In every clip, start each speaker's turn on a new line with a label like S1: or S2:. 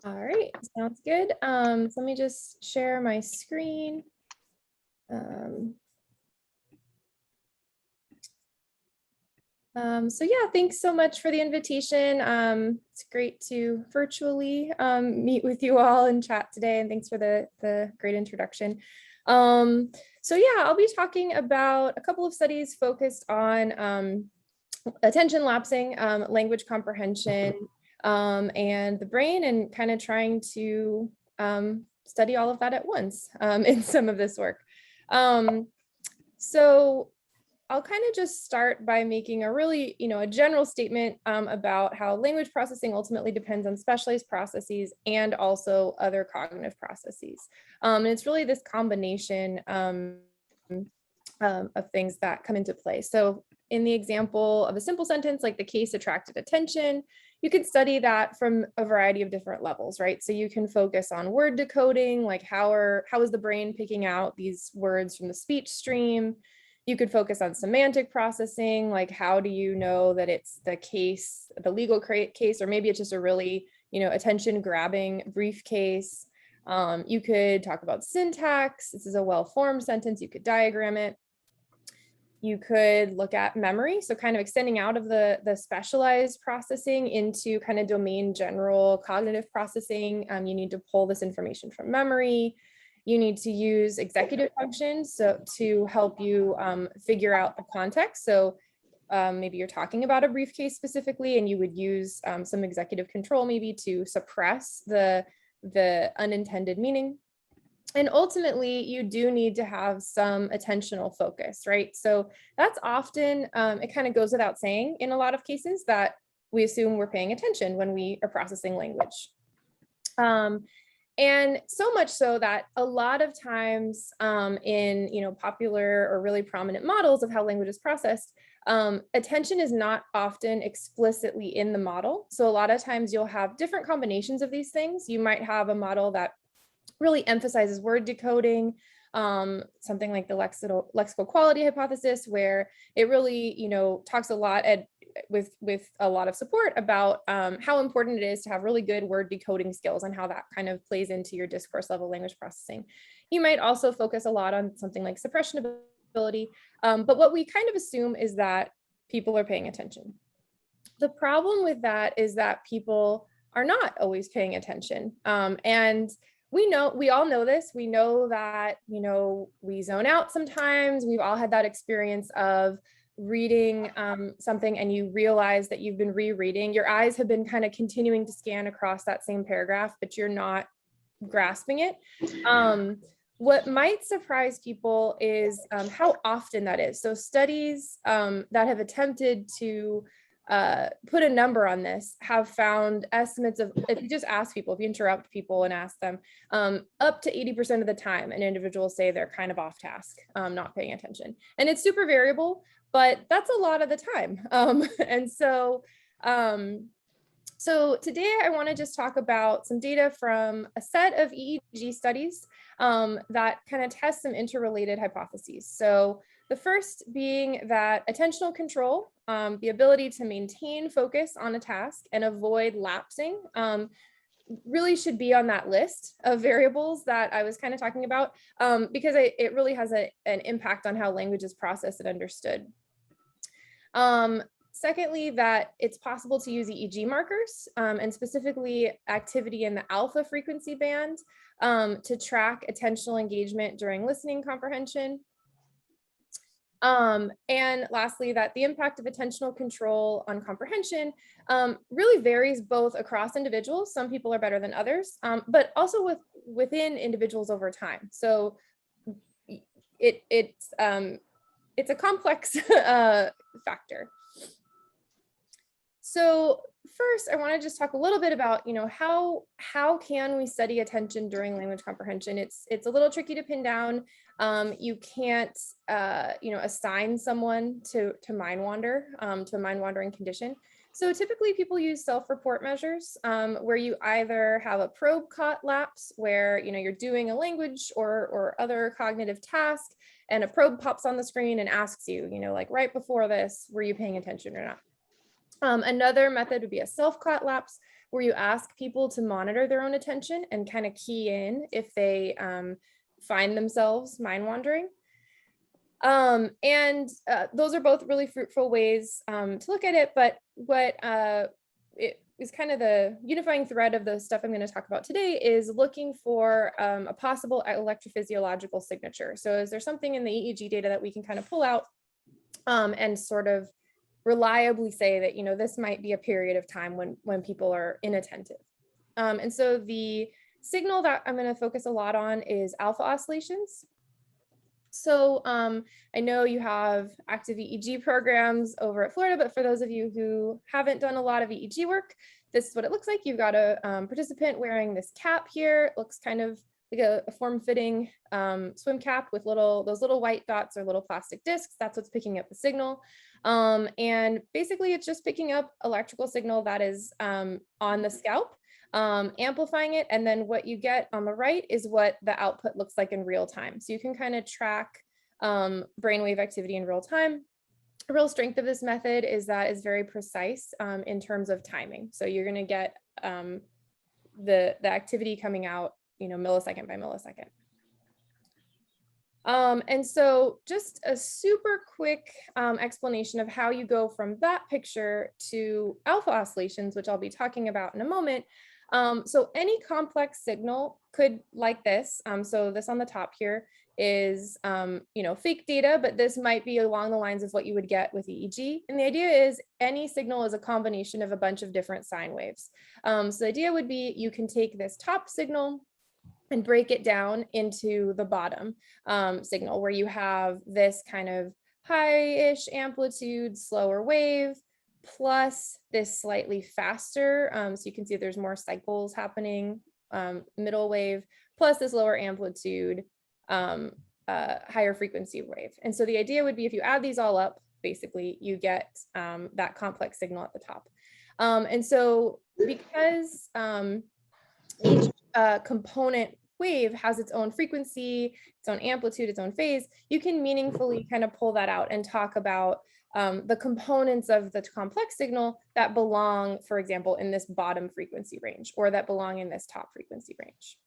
S1: All right, sounds good. So let me just share my screen. So yeah, thanks so much for the invitation. It's great to virtually meet with you all and chat today, and thanks for the great introduction. So yeah, I'll be talking about a couple of studies focused on attention lapsing, language comprehension, and the brain, and kind of trying to study all of that at once in some of this work. So I'll kind of just start by making a really, a general statement about how language processing ultimately depends on specialized processes and also other cognitive processes. And it's really this combination of things that come into play. So in the example of a simple sentence, like the case attracted attention, you could study that from a variety of different levels, right? So you can focus on word decoding, like how is the brain picking out these words from the speech stream? You could focus on semantic processing, like how do you know that it's the case, the legal case, or maybe it's just a really, attention grabbing brief case. You could talk about syntax. This is a well-formed sentence. You could diagram it. You could look at memory, so kind of extending out of the specialized processing into kind of domain general cognitive processing. You need to pull this information from memory. You need to use executive functions to help you figure out the context. So maybe you're talking about a briefcase specifically, and you would use some executive control maybe to suppress the unintended meaning. And ultimately, you do need to have some attentional focus, right? So that's often, it kind of goes without saying in a lot of cases that we assume we're paying attention when we are processing language. And so much so that a lot of times in popular or really prominent models of how language is processed, attention is not often explicitly in the model. So a lot of times you'll have different combinations of these things. You might have a model that really emphasizes word decoding, something like the lexical quality hypothesis, where it really, talks a lot with a lot of support about how important it is to have really good word decoding skills and how that kind of plays into your discourse level language processing. You might also focus a lot on something like suppression ability, but what we kind of assume is that people are paying attention. The problem with that is that people are not always paying attention, and we all know this. We know that, we zone out sometimes. We've all had that experience of reading something and you realize that you've been rereading. Your eyes have been kind of continuing to scan across that same paragraph, but you're not grasping it. What might surprise people is how often that is. So studies that have attempted to put a number on this have found estimates of, if you just ask people, if you interrupt people and ask them, up to 80% of the time, an individual say they're kind of off task, not paying attention. And it's super variable, but that's a lot of the time. And so, so today I want to just talk about some data from a set of EEG studies that kind of test some interrelated hypotheses. So the first being that attentional control, the ability to maintain focus on a task and avoid lapsing, really should be on that list of variables that I was kind of talking about, because it really has an impact on how language is processed and understood. Secondly, that it's possible to use EEG markers, and specifically activity in the alpha frequency band, to track attentional engagement during listening comprehension. And lastly, that the impact of attentional control on comprehension really varies both across individuals. Some people are better than others, but also within individuals over time. So it's a complex factor. So first, I want to just talk a little bit about, how can we study attention during language comprehension? It's a little tricky to pin down. You can't, assign someone to mind wander, to a mind wandering condition. So typically people use self-report measures, where you either have a probe caught lapse where, you're doing a language or other cognitive task, and a probe pops on the screen and asks you, like right before this, were you paying attention or not? Another method would be a self-caught lapse, where you ask people to monitor their own attention and kind of key in if they find themselves mind wandering. Those are both really fruitful ways to look at it, but what it is kind of the unifying thread of the stuff I'm going to talk about today is looking for a possible electrophysiological signature. So is there something in the EEG data that we can kind of pull out and sort of reliably say that, you know, this might be a period of time when people are inattentive. And so the signal that I'm going to focus a lot on is alpha oscillations. So I know you have active EEG programs over at Florida, but for those of you who haven't done a lot of EEG work, this is what it looks like. You've got a participant wearing this cap here. It looks kind of like a form-fitting swim cap with those little white dots or little plastic discs. That's what's picking up the signal. And basically it's just picking up electrical signal that is on the scalp, amplifying it. And then what you get on the right is what the output looks like in real time. So you can kind of track brainwave activity in real time. The real strength of this method is that it's very precise in terms of timing. So you're going to get the activity coming out, you know, millisecond by millisecond. And so just a super quick explanation of how you go from that picture to alpha oscillations, which I'll be talking about in a moment. So any complex signal could like this. So this on the top here is, you know, fake data, but this might be along the lines of what you would get with EEG. And the idea is any signal is a combination of a bunch of different sine waves. So the idea would be you can take this top signal and break it down into the bottom signal, where you have this kind of high-ish amplitude, slower wave, plus this slightly faster. So you can see there's more cycles happening, middle wave, plus this lower amplitude, higher frequency wave. And so the idea would be if you add these all up, basically you get that complex signal at the top. And so because each component wave has its own frequency, its own amplitude, its own phase, you can meaningfully kind of pull that out and talk about the components of the complex signal that belong, for example, in this bottom frequency range, or that belong in this top frequency range.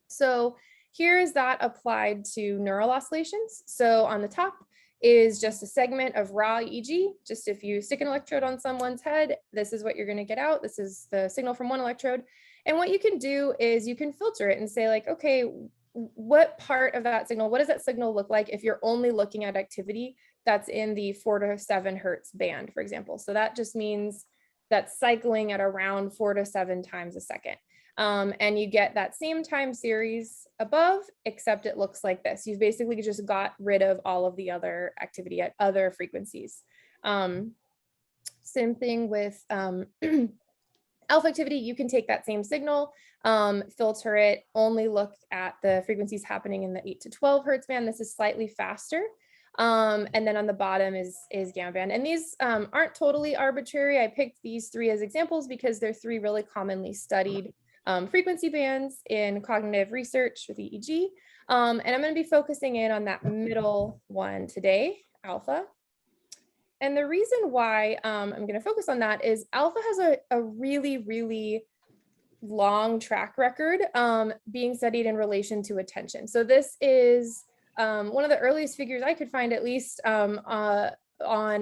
S1: So here is that applied to neural oscillations. So on the top is just a segment of raw EEG. Just if you stick an electrode on someone's head, this is what you're going to get out. This is the signal from one electrode. And what you can do is you can filter it and say like, okay, what part of that signal, what does that signal look like if you're only looking at activity that's in the 4 to 7 hertz band, for example. So that just means that's cycling at around 4 to 7 times a second. And you get that same time series above, except it looks like this. You've basically just got rid of all of the other activity at other frequencies. Same thing with alpha activity. You can take that same signal, filter it, only look at the frequencies happening in the 8 to 12 hertz band. This is slightly faster. And then on the bottom is gamma band. And these aren't totally arbitrary. I picked these 3 as examples because they're 3 really commonly studied frequency bands in cognitive research with EEG. And I'm going to be focusing in on that middle one today, alpha. And the reason why I'm going to focus on that is alpha has a really, really long track record being studied in relation to attention. So this is one of the earliest figures I could find, at least on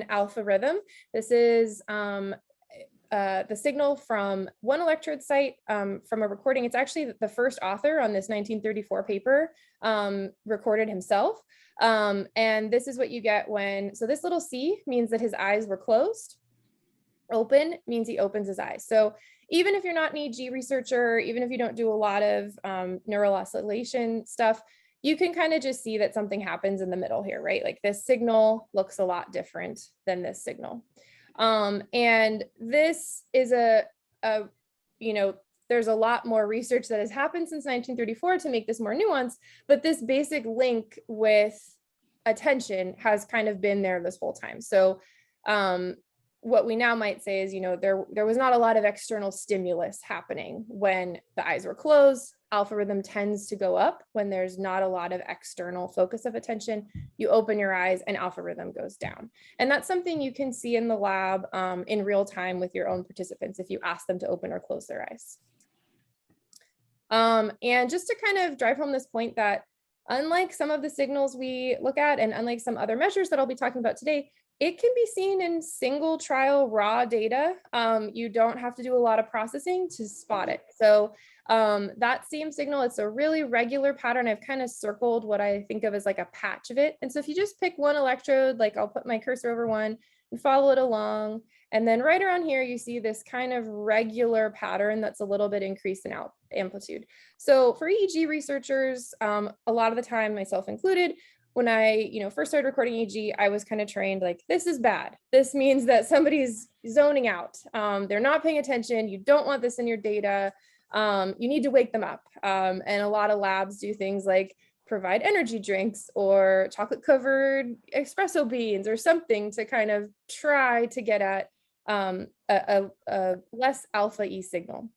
S1: alpha rhythm. This is the signal from one electrode site from a recording. It's actually the first author on this 1934 paper recorded himself. And this is what you get when, so this little C means that his eyes were closed. Open means he opens his eyes. So even if you're not an EEG researcher, even if you don't do a lot of neural oscillation stuff, you can kind of just see that something happens in the middle here, right? Like this signal looks a lot different than this signal. And this is you know, there's a lot more research that has happened since 1934 to make this more nuanced, but this basic link with attention has kind of been there this whole time. So what we now might say is, there was not a lot of external stimulus happening when the eyes were closed. Alpha rhythm tends to go up when there's not a lot of external focus of attention. You open your eyes and alpha rhythm goes down. And that's something you can see in the lab in real time with your own participants if you ask them to open or close their eyes. And just to kind of drive home this point that unlike some of the signals we look at and unlike some other measures that I'll be talking about today, it can be seen in single trial raw data. You don't have to do a lot of processing to spot it. So that same signal, it's a really regular pattern. I've kind of circled what I think of as like a patch of it. And so if you just pick one electrode, like I'll put my cursor over one and follow it along. And then right around here, you see this kind of regular pattern that's a little bit increased in amplitude. So for EEG researchers, a lot of the time, myself included, when I first started recording EEG, I was kind of trained like, this is bad. This means that somebody's zoning out. They're not paying attention. You don't want this in your data. You need to wake them up. And a lot of labs do things like provide energy drinks or chocolate covered espresso beans or something to kind of try to get at a less alpha E signal.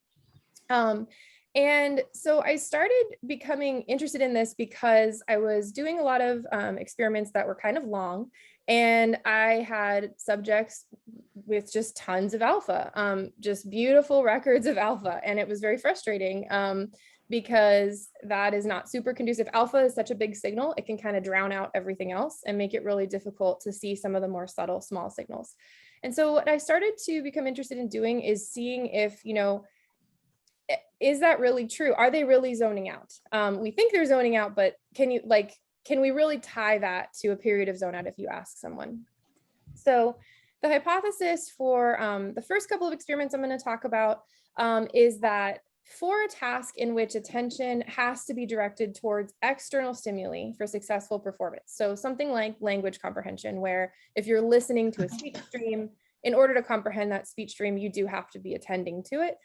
S1: And so I started becoming interested in this because I was doing a lot of experiments that were kind of long, and I had subjects with just tons of alpha, just beautiful records of alpha. And it was very frustrating because that is not super conducive. Alpha is such a big signal, it can kind of drown out everything else and make it really difficult to see some of the more subtle small signals. And so what I started to become interested in doing is seeing if, is that really true? Are they really zoning out? We think they're zoning out, but can we really tie that to a period of zone out if you ask someone? So the hypothesis for the first couple of experiments I'm going to talk about is that for a task in which attention has to be directed towards external stimuli for successful performance, so something like language comprehension, where if you're listening to a speech stream, in order to comprehend that speech stream, you do have to be attending to it.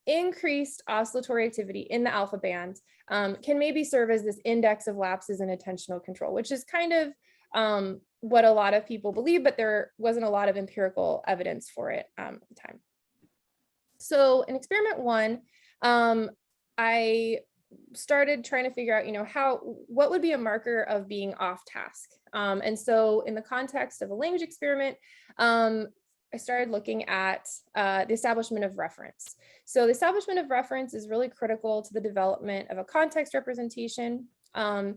S1: Increased oscillatory activity in the alpha band can maybe serve as this index of lapses in attentional control, which is kind of what a lot of people believe, but there wasn't a lot of empirical evidence for it at the time. So in experiment one, I started trying to figure out, what would be a marker of being off task. And so in the context of a language experiment, I started looking at the establishment of reference. So the establishment of reference is really critical to the development of a context representation. A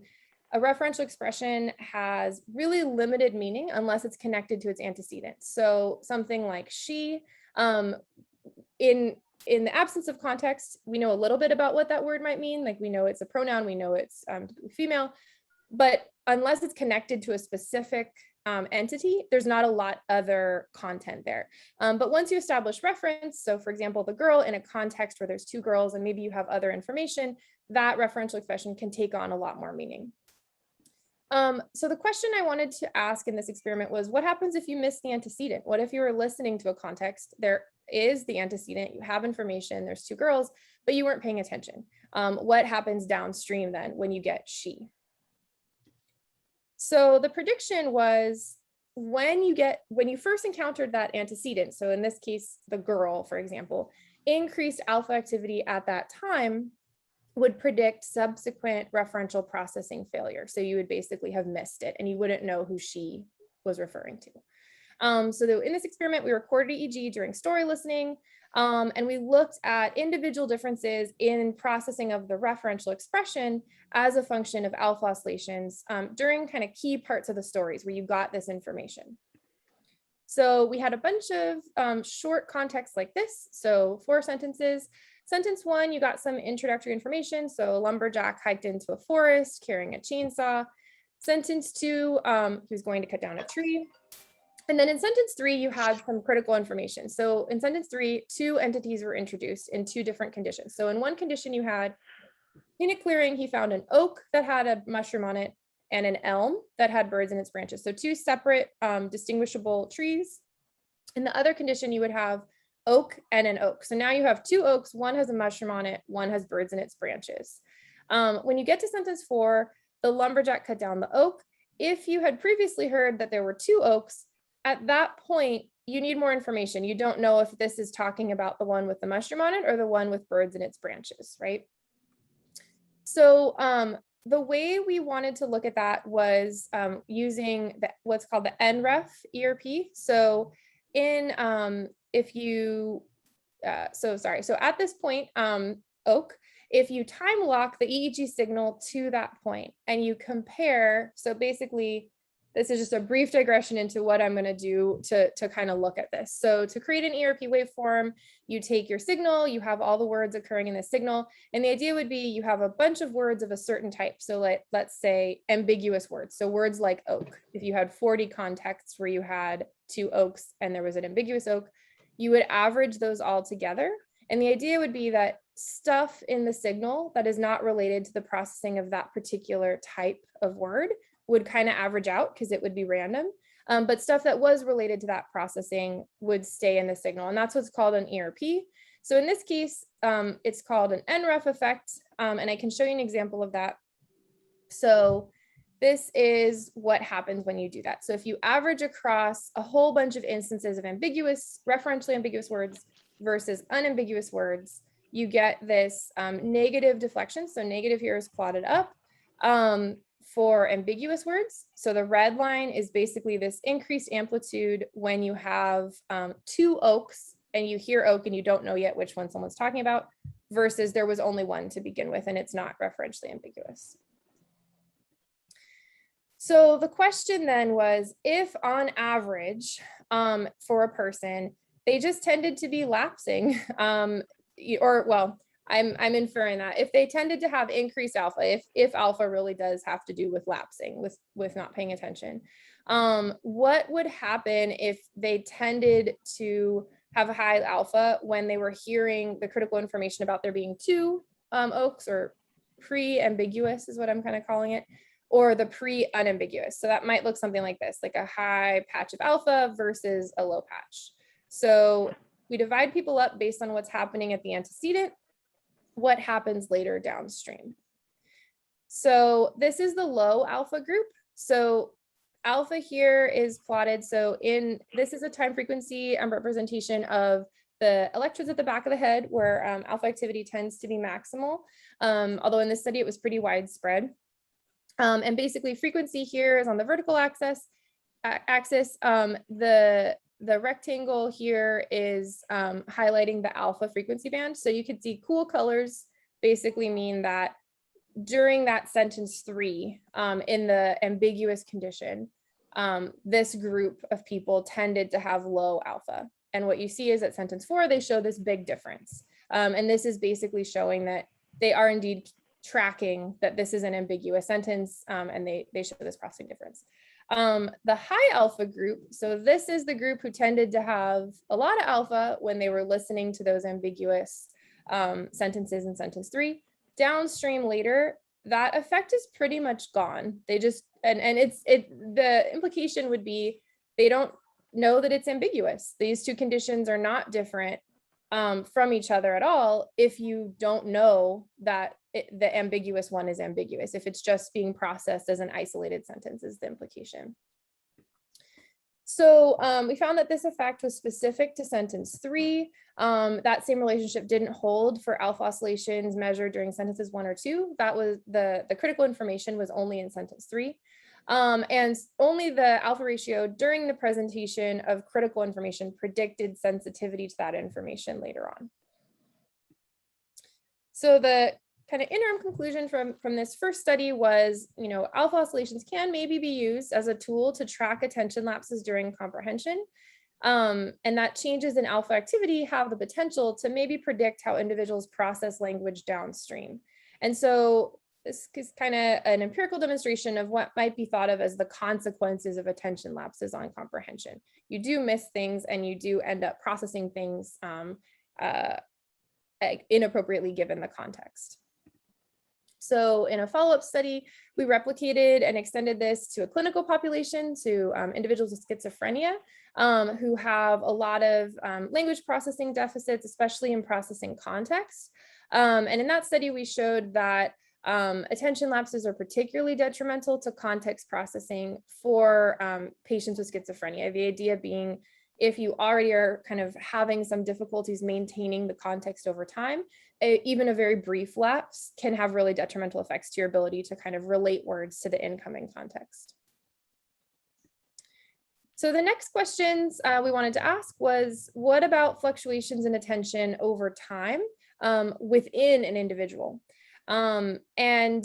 S1: referential expression has really limited meaning unless it's connected to its antecedent. So something like she, in the absence of context, we know a little bit about what that word might mean. Like we know it's a pronoun, we know it's female, but unless it's connected to a specific entity, there's not a lot other content there. But once you establish reference, so for example, the girl in a context where there's two girls and maybe you have other information, that referential expression can take on a lot more meaning. So the question I wanted to ask in this experiment was, what happens if you miss the antecedent? What if you were listening to a context, there is the antecedent, you have information, there's two girls, but you weren't paying attention? What happens downstream then when you get she? So the prediction was when you first encountered that antecedent, so in this case, the girl, for example, increased alpha activity at that time would predict subsequent referential processing failure. So you would basically have missed it and you wouldn't know who she was referring to. So in this experiment, we recorded EEG during story listening, and we looked at individual differences in processing of the referential expression as a function of alpha oscillations during kind of key parts of the stories where you got this information. So we had a bunch of short context like this. So 4 sentences. Sentence 1, you got some introductory information. So a lumberjack hiked into a forest carrying a chainsaw. Sentence 2, he was going to cut down a tree. And then in sentence 3, you had some critical information. So in sentence 3, 2 entities were introduced in 2 different conditions. So in one condition, you had in a clearing, he found an oak that had a mushroom on it and an elm that had birds in its branches. So 2 separate distinguishable trees. In the other condition, you would have oak and an oak. So now you have 2 oaks, one has a mushroom on it, one has birds in its branches. When you get to sentence 4, the lumberjack cut down the oak. If you had previously heard that there were 2 oaks, at that point, you need more information. You don't know if this is talking about the one with the mushroom on it or the one with birds in its branches, right? So the way we wanted to look at that was using what's called the NREF ERP. So in if you so at this point, oak, if you time lock the EEG signal to that point and you compare, so basically this is just a brief digression into what I'm going to do to kind of look at this. So to create an ERP waveform, you take your signal, you have all the words occurring in the signal, and the idea would be you have a bunch of words of a certain type. So let's say ambiguous words. So words like oak. If you had 40 contexts where you had 2 oaks and there was an ambiguous oak, you would average those all together. And the idea would be that stuff in the signal that is not related to the processing of that particular type of word would kind of average out because it would be random. But stuff that was related to that processing would stay in the signal. And that's what's called an ERP. So in this case, it's called an NREF effect. And I can show you an example of that. So this is what happens when you do that. So if you average across a whole bunch of instances of ambiguous, referentially ambiguous words versus unambiguous words, you get this negative deflection. So negative here is plotted up. For ambiguous words. So the red line is basically this increased amplitude when you have 2 oaks and you hear oak and you don't know yet which one someone's talking about, versus there was only one to begin with and it's not referentially ambiguous. So the question then was, if on average for a person, they just tended to be lapsing, or well, I'm inferring that if they tended to have increased alpha, if alpha really does have to do with lapsing, with not paying attention, what would happen if they tended to have a high alpha when they were hearing the critical information about there being 2 oaks, or pre-ambiguous is what I'm kind of calling it, or the pre-unambiguous. So that might look something like this, like a high patch of alpha versus a low patch. So we divide people up based on what's happening at the antecedent, what happens later downstream. So this is the low alpha group. So alpha here is plotted. So this is a time frequency representation of the electrodes at the back of the head where alpha activity tends to be maximal. Although in this study, it was pretty widespread. And basically frequency here is on the vertical axis. The rectangle here is highlighting the alpha frequency band. So you could see cool colors basically mean that during that sentence 3, in the ambiguous condition, this group of people tended to have low alpha. And what you see is at sentence 4, they show this big difference. And this is basically showing that they are indeed tracking that this is an ambiguous sentence, and they show this processing difference. The high alpha group, so this is the group who tended to have a lot of alpha when they were listening to those ambiguous sentences in sentence 3. Downstream later, that effect is pretty much gone. They just, and the implication would be they don't know that it's ambiguous. These 2 conditions are not different from each other at all if you don't know that the ambiguous one is ambiguous, if it's just being processed as an isolated sentence is the implication. So we found that this effect was specific to sentence 3. That same relationship didn't hold for alpha oscillations measured during sentences 1 or 2. That was the critical information was only in sentence 3. And only the alpha ratio during the presentation of critical information predicted sensitivity to that information later on. So the kind of interim conclusion from this first study was, alpha oscillations can maybe be used as a tool to track attention lapses during comprehension. And that changes in alpha activity have the potential to maybe predict how individuals process language downstream. And so this is kind of an empirical demonstration of what might be thought of as the consequences of attention lapses on comprehension. You do miss things and you do end up processing things inappropriately given the context. So in a follow-up study, we replicated and extended this to a clinical population, to individuals with schizophrenia who have a lot of language processing deficits, especially in processing context. And in that study, we showed that attention lapses are particularly detrimental to context processing for patients with schizophrenia. The idea being if you already are kind of having some difficulties maintaining the context over time, even a very brief lapse can have really detrimental effects to your ability to kind of relate words to the incoming context. So the next questions we wanted to ask was, what about fluctuations in attention over time within an individual? And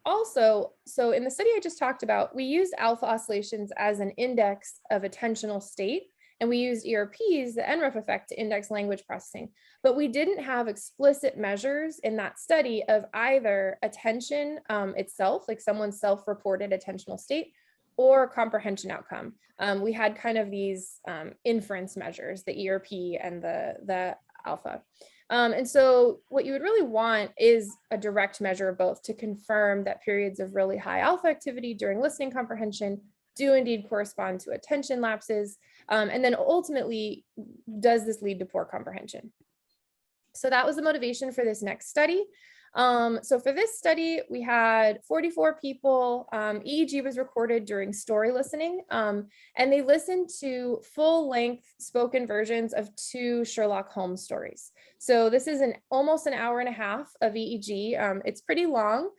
S1: also, so in the study I just talked about, we used alpha oscillations as an index of attentional state, and we used ERPs, the NREF effect, to index language processing. But we didn't have explicit measures in that study of either attention itself, like someone's self-reported attentional state, or comprehension outcome. We had kind of these inference measures, the ERP and the alpha. And so what you would really want is a direct measure of both to confirm that periods of really high alpha activity during listening comprehension do indeed correspond to attention lapses. And then ultimately, does this lead to poor comprehension? So that was the motivation for this next study. So for this study, we had 44 people. EEG was recorded during story listening, and they listened to full-length spoken versions of 2 Sherlock Holmes stories. So this is almost an hour and a half of EEG. It's pretty long.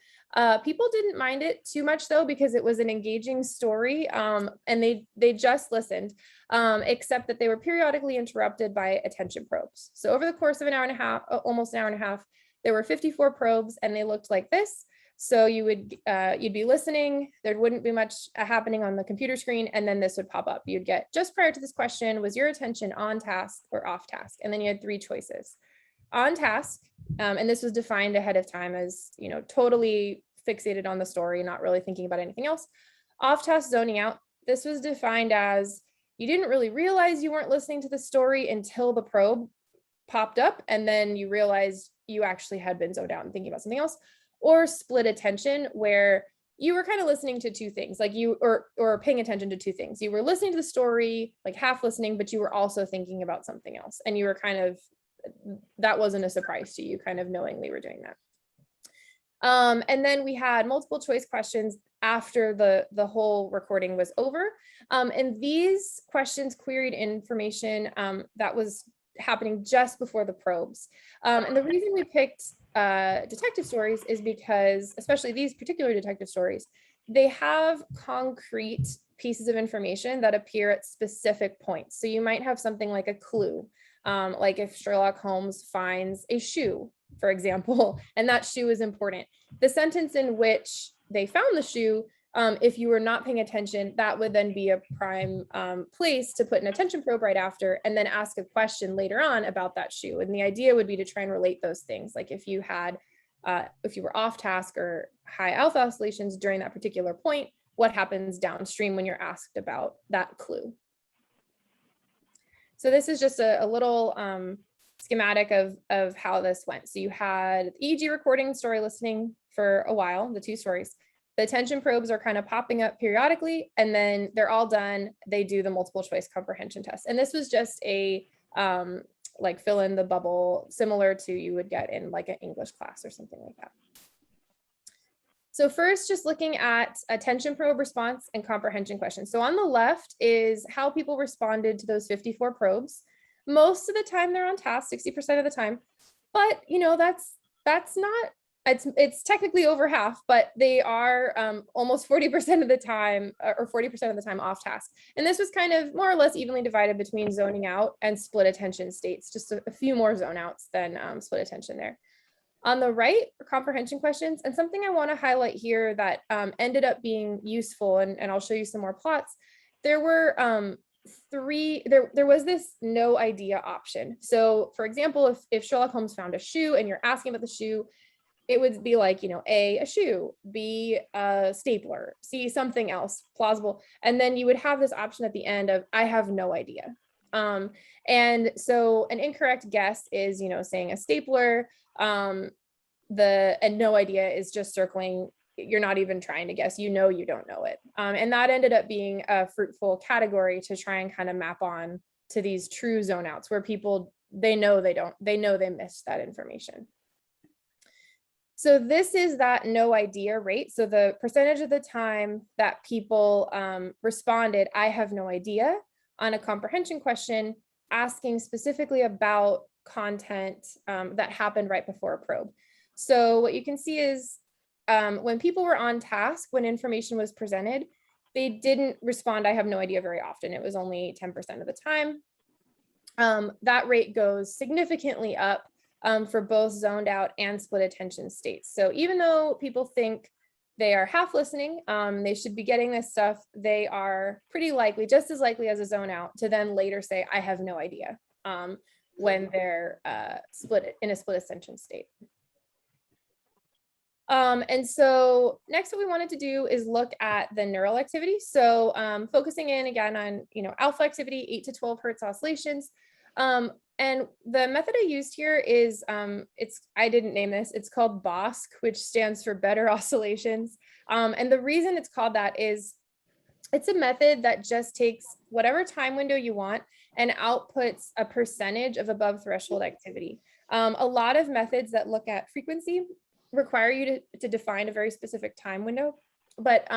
S1: People didn't mind it too much though, because it was an engaging story, and they just listened, except that they were periodically interrupted by attention probes. So over the course of an hour and a half, almost an hour and a half, there were 54 probes, and they looked like this. So you'd be listening, there wouldn't be much happening on the computer screen, and then this would pop up. You'd get, just prior to this question, was your attention on task or off task? And then you had 3 choices. On task, and this was defined ahead of time as, totally fixated on the story, not really thinking about anything else. Off task, zoning out. This was defined as you didn't really realize you weren't listening to the story until the probe popped up, and then you realized you actually had been zoned out and thinking about something else. Or split attention, where you were kind of listening to 2 things, like or paying attention to 2 things. You were listening to the story, like half listening, but you were also thinking about something else. And you were kind of, that wasn't a surprise to you, kind of knowingly were doing that. And then we had multiple choice questions after the whole recording was over. And these questions queried information that was happening just before the probes. And the reason we picked detective stories is because, especially these particular detective stories, they have concrete pieces of information that appear at specific points. So you might have something like a clue, like if Sherlock Holmes finds a shoe, for example, and that shoe is important. The sentence in which they found the shoe, if you were not paying attention, that would then be a prime place to put an attention probe right after, and then ask a question later on about that shoe. And the idea would be to try and relate those things. Like if you were off task or high alpha oscillations during that particular point, what happens downstream when you're asked about that clue? So this is just a little schematic of how this went. So you had EEG recording, story listening for a while, the 2 stories. The attention probes are kind of popping up periodically, and then they're all done. They do the multiple choice comprehension test. And this was just a like fill in the bubble, similar to you would get in like an English class or something like that. So first, just looking at attention probe response and comprehension questions. So on the left is how people responded to those 54 probes. Most of the time they're on task, 60% of the time, but that's not, it's technically over half, but they are almost 40% of the time, or 40% of the time off task. And this was kind of more or less evenly divided between zoning out and split attention states, just a few more zone outs than split attention there. On the right are comprehension questions, and something I want to highlight here that ended up being useful, and I'll show you some more plots. There were there was this no idea option. So for example, if Sherlock Holmes found a shoe and you're asking about the shoe, it would be like, A, a shoe, B, a stapler, C, something else plausible. And then you would have this option at the end of, I have no idea. And so an incorrect guess is, saying a stapler, and no idea is just circling, you're not even trying to guess, you don't know it. And that ended up being a fruitful category to try and kind of map on to these true zone outs where people, they know they missed that information. So this is that no idea rate. So the percentage of the time that people responded, I have no idea, on a comprehension question, asking specifically about content that happened right before a probe. So what you can see is when people were on task, when information was presented, they didn't respond, I have no idea, very often. It was only 10% of the time. That rate goes significantly up for both zoned out and split attention states. So even though people think they are half listening, they should be getting this stuff, they are pretty likely, just as likely as a zone out, to then later say, I have no idea, when they're split in a split attention state. And so next what we wanted to do is look at the neural activity. So focusing in again on, alpha activity, 8 to 12 hertz oscillations. And the method I used here is, I didn't name this, it's called BOSC, which stands for better oscillations. And the reason it's called that is it's a method that just takes whatever time window you want and outputs a percentage of above threshold activity. A lot of methods that look at frequency require you to define a very specific time window. But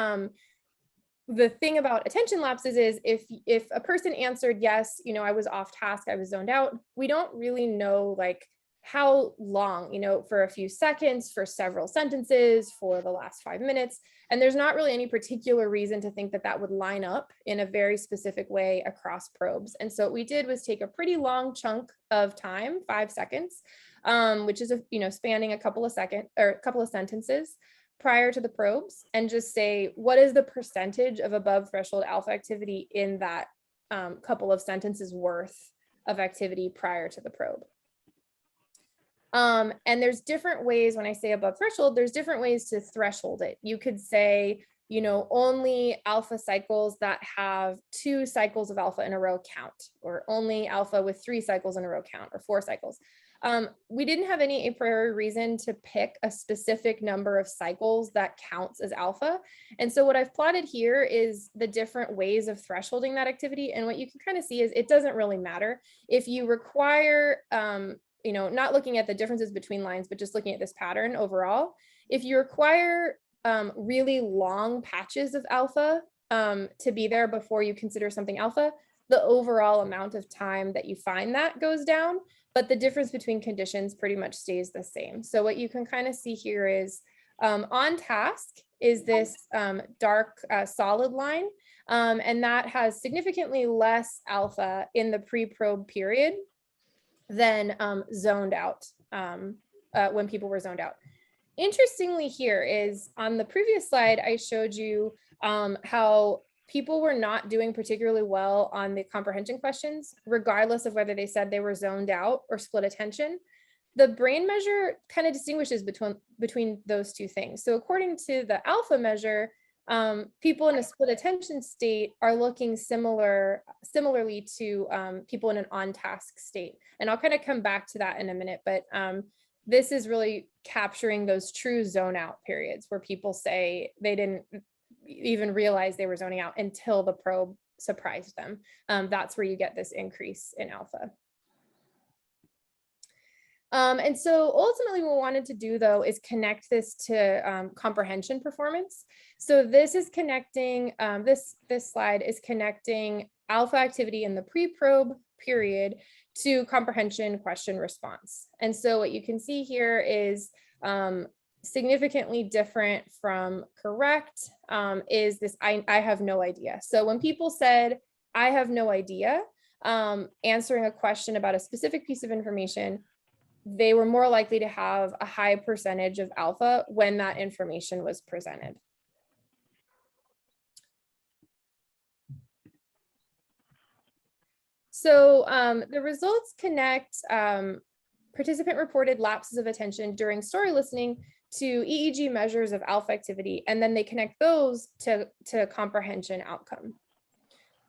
S1: the thing about attention lapses is if a person answered yes, I was off task, I was zoned out, we don't really know like how long, for a few seconds, for several sentences, for the last 5 minutes. And there's not really any particular reason to think that that would line up in a very specific way across probes. And so what we did was take a pretty long chunk of time, 5 seconds, which is spanning a couple of seconds or a couple of sentences prior to the probes, and just say, what is the percentage of above threshold alpha activity in that couple of sentences worth of activity prior to the probe. And there's different ways, when I say above threshold, there's different ways to threshold it. You could say, only alpha cycles that have 2 cycles of alpha in a row count, or only alpha with 3 cycles in a row count, or 4 cycles. We didn't have any a priori reason to pick a specific number of cycles that counts as alpha. And so what I've plotted here is the different ways of thresholding that activity. And what you can kind of see is it doesn't really matter. If you require, not looking at the differences between lines, but just looking at this pattern overall, if you require really long patches of alpha to be there before you consider something alpha, the overall amount of time that you find that goes down, but the difference between conditions pretty much stays the same. So what you can kind of see here is on task is this dark solid line, and that has significantly less alpha in the pre-probe period than zoned out, when people were zoned out. Interestingly here is on the previous slide, I showed you how people were not doing particularly well on the comprehension questions, regardless of whether they said they were zoned out or split attention. The brain measure kind of distinguishes between those two things. So according to the alpha measure, people in a split attention state are looking similarly to people in an on-task state. And I'll kind of come back to that in a minute, but this is really capturing those true zone out periods where people say they didn't even realize they were zoning out until the probe surprised them. That's where you get this increase in alpha. And so ultimately what we wanted to do though is connect this to comprehension performance. So this is connecting, this slide is connecting alpha activity in the pre-probe period to comprehension question response. And so what you can see here is significantly different from correct is this I have no idea. So when people said, I have no idea, answering a question about a specific piece of information, they were more likely to have a high percentage of alpha when that information was presented. So the results connect participant reported lapses of attention during story listening to EEG measures of alpha activity, and then they connect those to comprehension outcome.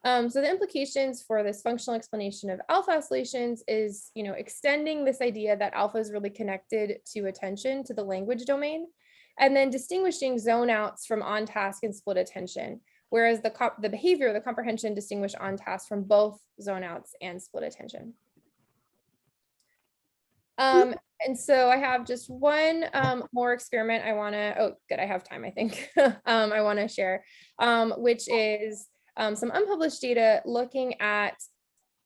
S1: So the implications for this functional explanation of alpha oscillations is, extending this idea that alpha is really connected to attention, to the language domain, and then distinguishing zone outs from on task and split attention, whereas the behavior, the comprehension distinguish on task from both zone outs and split attention. And so I have just one more experiment I want to, oh, good, I have time, I think, I want to share, which is some unpublished data looking at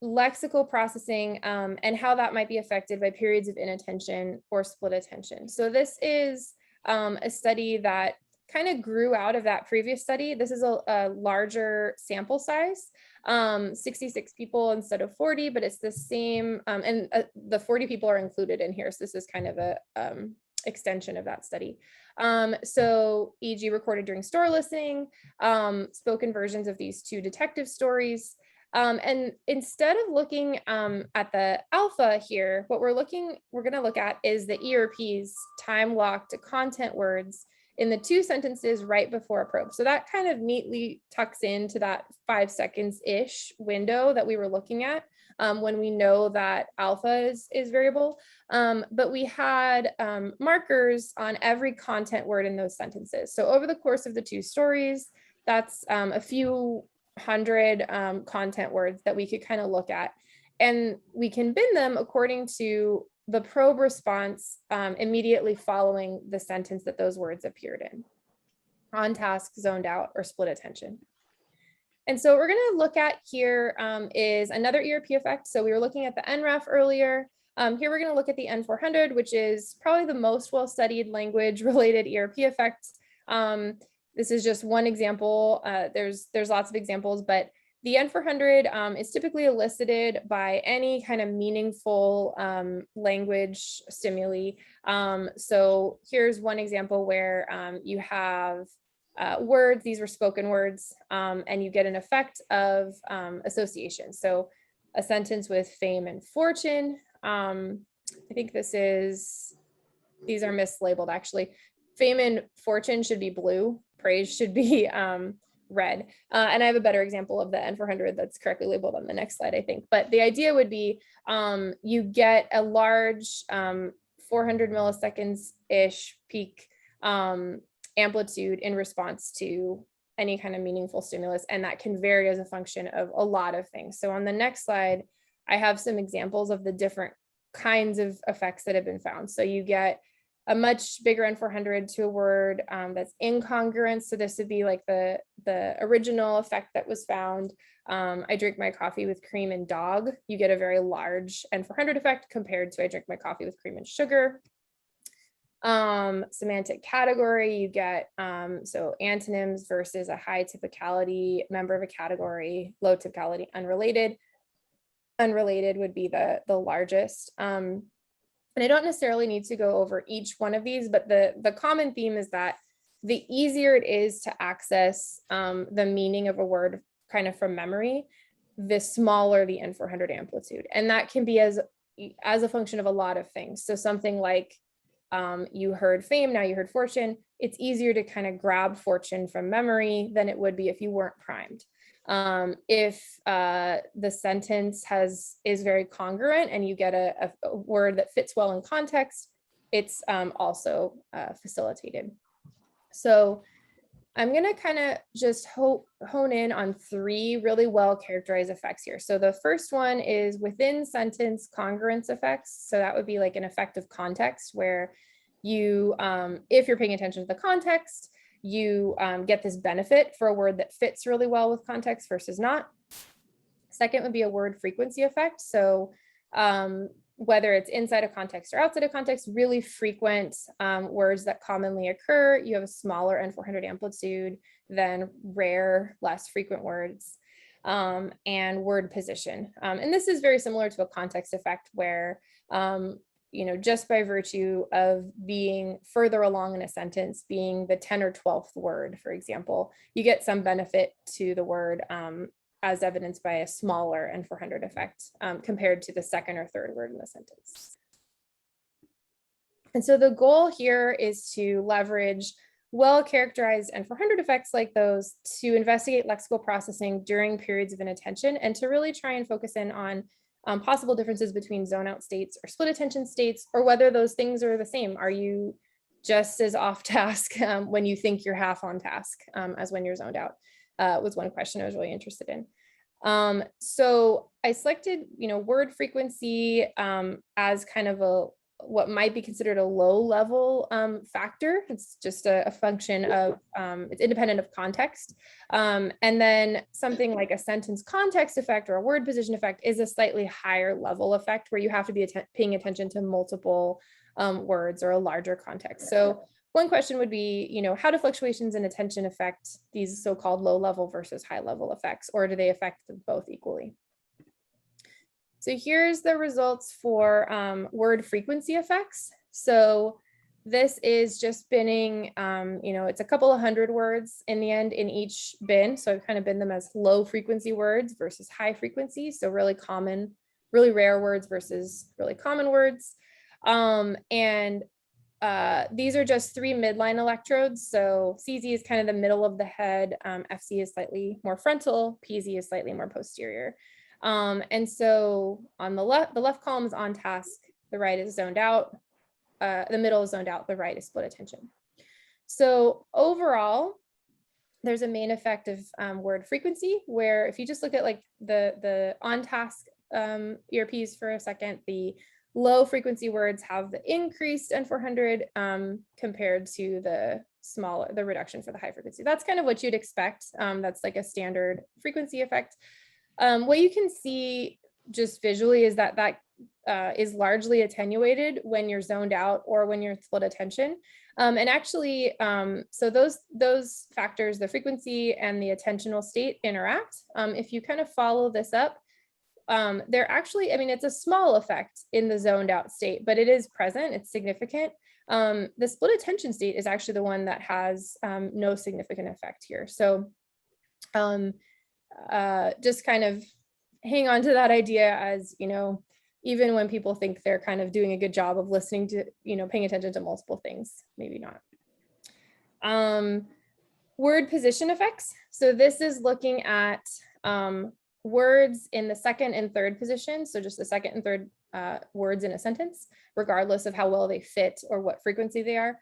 S1: lexical processing and how that might be affected by periods of inattention or split attention. So this is a study that kind of grew out of that previous study. This is a larger sample size, 66 people instead of 40, but it's the same, and the 40 people are included in here. So this is kind of a extension of that study. So e.g. recorded during store listening, spoken versions of these two detective stories. And instead of looking at the alpha here, what we're going to look at is the ERP's time locked to content words in the 2 sentences right before a probe. So that kind of neatly tucks into that 5 seconds-ish window that we were looking at when we know that alpha is variable. But we had markers on every content word in those sentences. So over the course of the 2 stories, that's a few hundred content words that we could kind of look at. And we can bin them according to the probe response immediately following the sentence that those words appeared in: on task, zoned out, or split attention. And so what we're going to look at here is another ERP effect. So we were looking at the NREF earlier. Here we're going to look at the N400, which is probably the most well-studied language-related ERP effect. This is just one example. There's lots of examples, but the N400 is typically elicited by any kind of meaningful language stimuli. So here's one example where you have words, these were spoken words, and you get an effect of association. So a sentence with fame and fortune. I think these are mislabeled actually. Fame and fortune should be blue, praise should be red. And I have a better example of the N400 that's correctly labeled on the next slide, I think. But the idea would be you get a large 400 milliseconds-ish peak amplitude in response to any kind of meaningful stimulus, and that can vary as a function of a lot of things. So on the next slide, I have some examples of the different kinds of effects that have been found. So you get a much bigger N400 to a word that's incongruent. So this would be like the original effect that was found. I drink my coffee with cream and dog. You get a very large N400 effect compared to I drink my coffee with cream and sugar. Semantic category, you get so antonyms versus a high typicality member of a category, low typicality unrelated. Unrelated would be the largest. And I don't necessarily need to go over each one of these, but the common theme is that the easier it is to access the meaning of a word kind of from memory, the smaller the N400 amplitude. And that can be as a function of a lot of things. So something like you heard fame, now you heard fortune. It's easier to kind of grab fortune from memory than it would be if you weren't primed. If the sentence is very congruent and you get a word that fits well in context, it's also facilitated. So I'm going to kind of just hone in on 3 really well characterized effects here. So the first one is within sentence congruence effects. So that would be like an effect of context where you, if you're paying attention to the context, you get this benefit for a word that fits really well with context versus not. Second would be a word frequency effect. So whether it's inside a context or outside of context, really frequent words that commonly occur, you have a smaller N400 amplitude than rare, less frequent words. And word position. And this is very similar to a context effect where just by virtue of being further along in a sentence, being the 10th or 12th word, for example, you get some benefit to the word as evidenced by a smaller N400 effect compared to the 2nd or 3rd word in the sentence. And so the goal here is to leverage well-characterized N400 effects like those to investigate lexical processing during periods of inattention and to really try and focus in on possible differences between zone out states or split attention states, or whether those things are the same. Are you just as off task when you think you're half on task as when you're zoned out? Was one question I was really interested in. So I selected, word frequency as kind of what might be considered a low level factor. It's just a function of, it's independent of context. And then something like a sentence context effect or a word position effect is a slightly higher level effect where you have to be paying attention to multiple words or a larger context. So one question would be, you know, how do fluctuations in attention affect these so-called low level versus high level effects, or do they affect them both equally? So here's the results for word frequency effects. So this is just binning, you know, it's a couple of hundred words in the end in each bin. So I've kind of bin them as low frequency words versus high frequency. So really common, really rare words versus really common words. These are just 3 midline electrodes. So CZ is kind of the middle of the head. FC is slightly more frontal. PZ is slightly more posterior. And so on the left column is on task, the right is zoned out, the middle is zoned out, the right is split attention. So overall, there's a main effect of word frequency, where if you just look at like the on task ERPs for a second, the low frequency words have the increased N400 compared to the reduction for the high frequency. That's kind of what you'd expect. That's like a standard frequency effect. What you can see just visually is that is largely attenuated when you're zoned out or when you're split attention. And actually, so those factors, the frequency and the attentional state interact. If you kind of follow this up, they're actually, I mean, it's a small effect in the zoned out state, but it is present, it's significant. The split attention state is actually the one that has no significant effect here. So just kind of hang on to that idea as, you know, even when people think they're kind of doing a good job of listening to, you know, paying attention to multiple things, maybe not. Word position effects. So this is looking at words in the second and third position. So just the second and third words in a sentence, regardless of how well they fit or what frequency they are.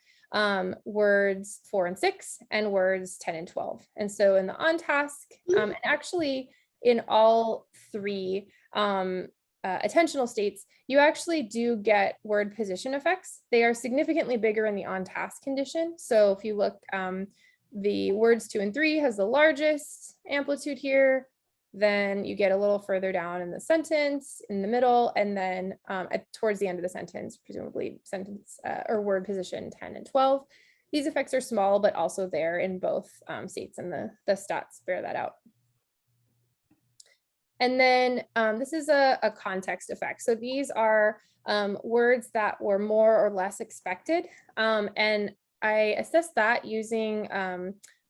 S1: Words 4 and 6 and words 10 and 12. And so in the on task, and actually in all 3 attentional states, you actually do get word position effects. They are significantly bigger in the on task condition. So if you look, the words 2 and 3 has the largest amplitude here. Then you get a little further down in the sentence, in the middle, and then towards the end of the sentence, presumably sentence or word position 10 and 12. These effects are small, but also there in both states, and the stats bear that out. And then this is a context effect. So these are words that were more or less expected. And I assessed that using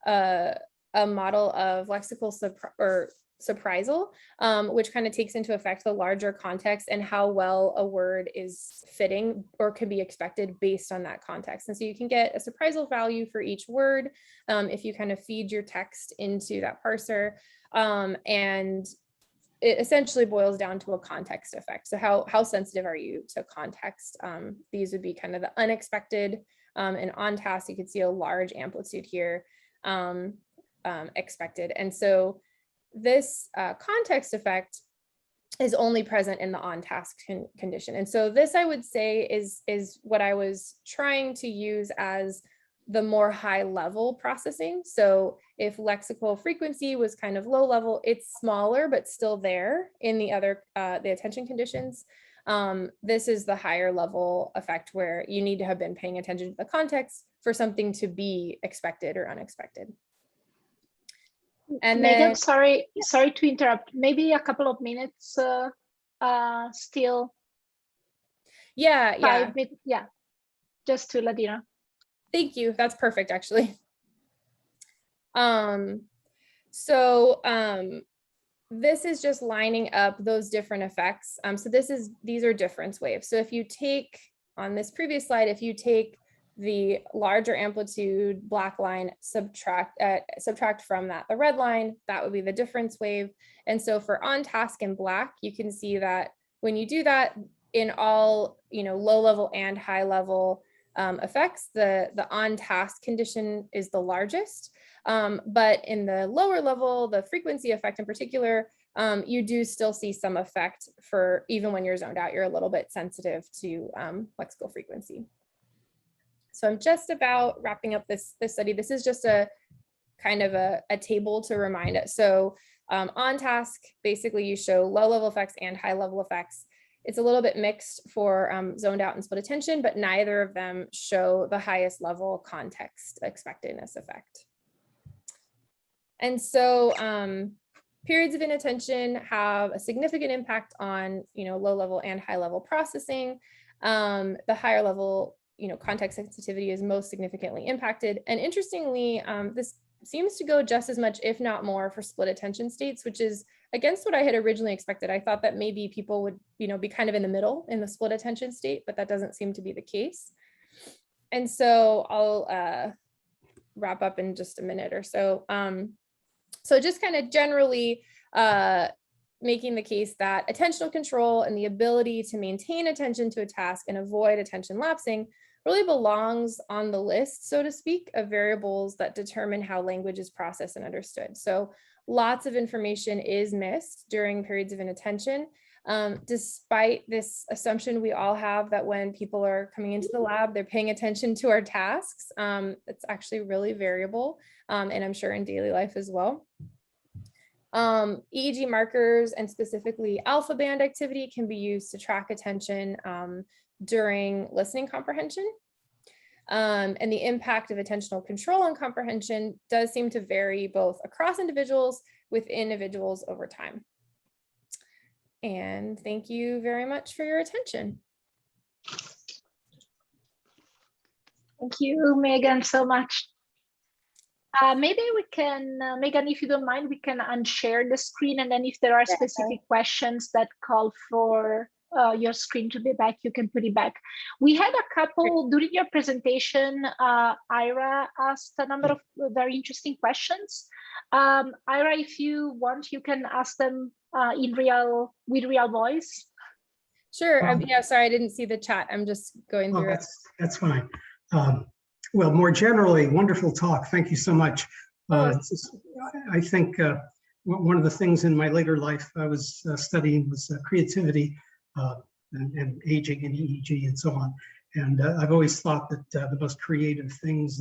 S1: a model of lexical surprisal, which kind of takes into effect the larger context and how well a word is fitting or can be expected based on that context. And so you can get a surprisal value for each word if you kind of feed your text into that parser. And it essentially boils down to a context effect. So how sensitive are you to context? These would be kind of the unexpected, and on task, you could see a large amplitude here, expected. And so this context effect is only present in the on task condition. And so this, I would say, is what I was trying to use as the more high level processing. So if lexical frequency was kind of low level, it's smaller, but still there in the other, the attention conditions. This is the higher level effect where you need to have been paying attention to the context for something to be expected or unexpected. And
S2: Megan,
S1: then,
S2: sorry to interrupt. Maybe a couple of minutes still.
S1: Yeah.
S2: 5 minutes, yeah, just to let you know.
S1: Thank you. That's perfect, actually. This is just lining up those different effects. So these are difference waves. So if you take, on this previous slide, if you take the larger amplitude black line, subtract from that the red line, that would be the difference wave. And so for on task in black, you can see that when you do that in all, low level and high level effects, the on task condition is the largest. But in the lower level, the frequency effect in particular, you do still see some effect for even when you're zoned out, you're a little bit sensitive to lexical frequency. So I'm just about wrapping up this study. This is just a kind of a table to remind us. So on task, basically you show low level effects and high level effects. It's a little bit mixed for zoned out and split attention, but neither of them show the highest level context expectedness effect. And so periods of inattention have a significant impact on, low level and high level processing. The higher level, context sensitivity is most significantly impacted. And interestingly, this seems to go just as much, if not more, for split attention states, which is against what I had originally expected. I thought that maybe people would, be kind of in the middle in the split attention state, but that doesn't seem to be the case. And so I'll wrap up in just a minute or so. So just kind of generally making the case that attentional control and the ability to maintain attention to a task and avoid attention lapsing really belongs on the list, so to speak, of variables that determine how language is processed and understood. So lots of information is missed during periods of inattention, despite this assumption we all have that when people are coming into the lab, they're paying attention to our tasks. It's actually really variable, and I'm sure in daily life as well. EEG markers and specifically alpha band activity can be used to track attention during listening comprehension. And the impact of attentional control on comprehension does seem to vary both across individuals, with individuals over time. And thank you very much for your attention.
S2: Thank you, Megan, so much. Maybe we can, Megan, if you don't mind, we can unshare the screen, and then if there are specific questions that call for your screen to be back, you can put it back. We had a couple during your presentation. Ira asked a number of very interesting questions. Ira, if you want, you can ask them with real voice.
S1: Sure. Yeah, sorry, I didn't see the chat. I'm just going through it.
S3: That's fine. Well, more generally, wonderful talk. Thank you so much. I think one of the things in my later life I was studying was creativity and aging and EEG and so on. And I've always thought that the most creative things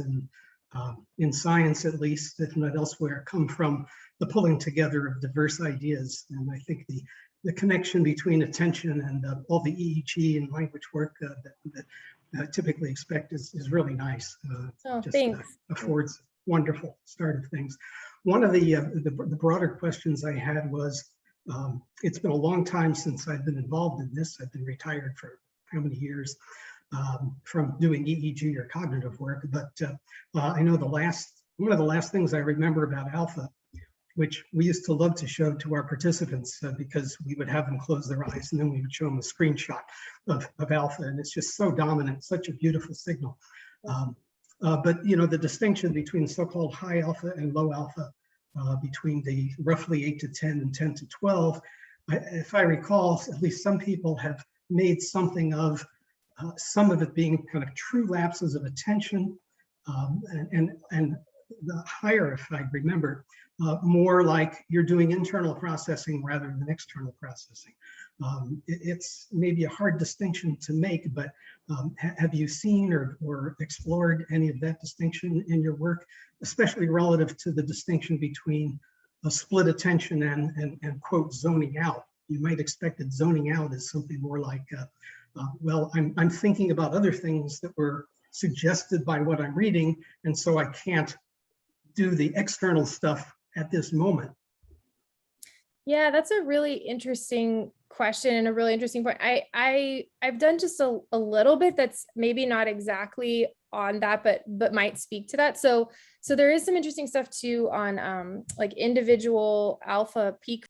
S3: in science, at least, if not elsewhere, come from the pulling together of diverse ideas. And I think the connection between attention and all the EEG and language work that I typically expect is really nice. Affords wonderful start of things. One of the broader questions I had was, it's been a long time since I've been involved in this. I've been retired for how many years from doing EEG or cognitive work, but I know one of the last things I remember about alpha, which we used to love to show to our participants because we would have them close their eyes and then we would show them a screenshot of alpha, and it's just so dominant, such a beautiful signal. But the distinction between so-called high alpha and low alpha, between the roughly 8 to 10 and 10 to 12, if I recall, at least some people have made something of some of it being kind of true lapses of attention, and the higher, if I remember, more like you're doing internal processing rather than external processing. It's maybe a hard distinction to make, but have you seen or explored any of that distinction in your work, especially relative to the distinction between a split attention and quote zoning out? You might expect that zoning out is something more like, well, I'm thinking about other things that were suggested by what I'm reading, and so I can't do the external stuff at this moment.
S1: Yeah, that's a really interesting question and a really interesting point. I've done just a little bit that's maybe not exactly on that, but might speak to that. So there is some interesting stuff too on like individual alpha peak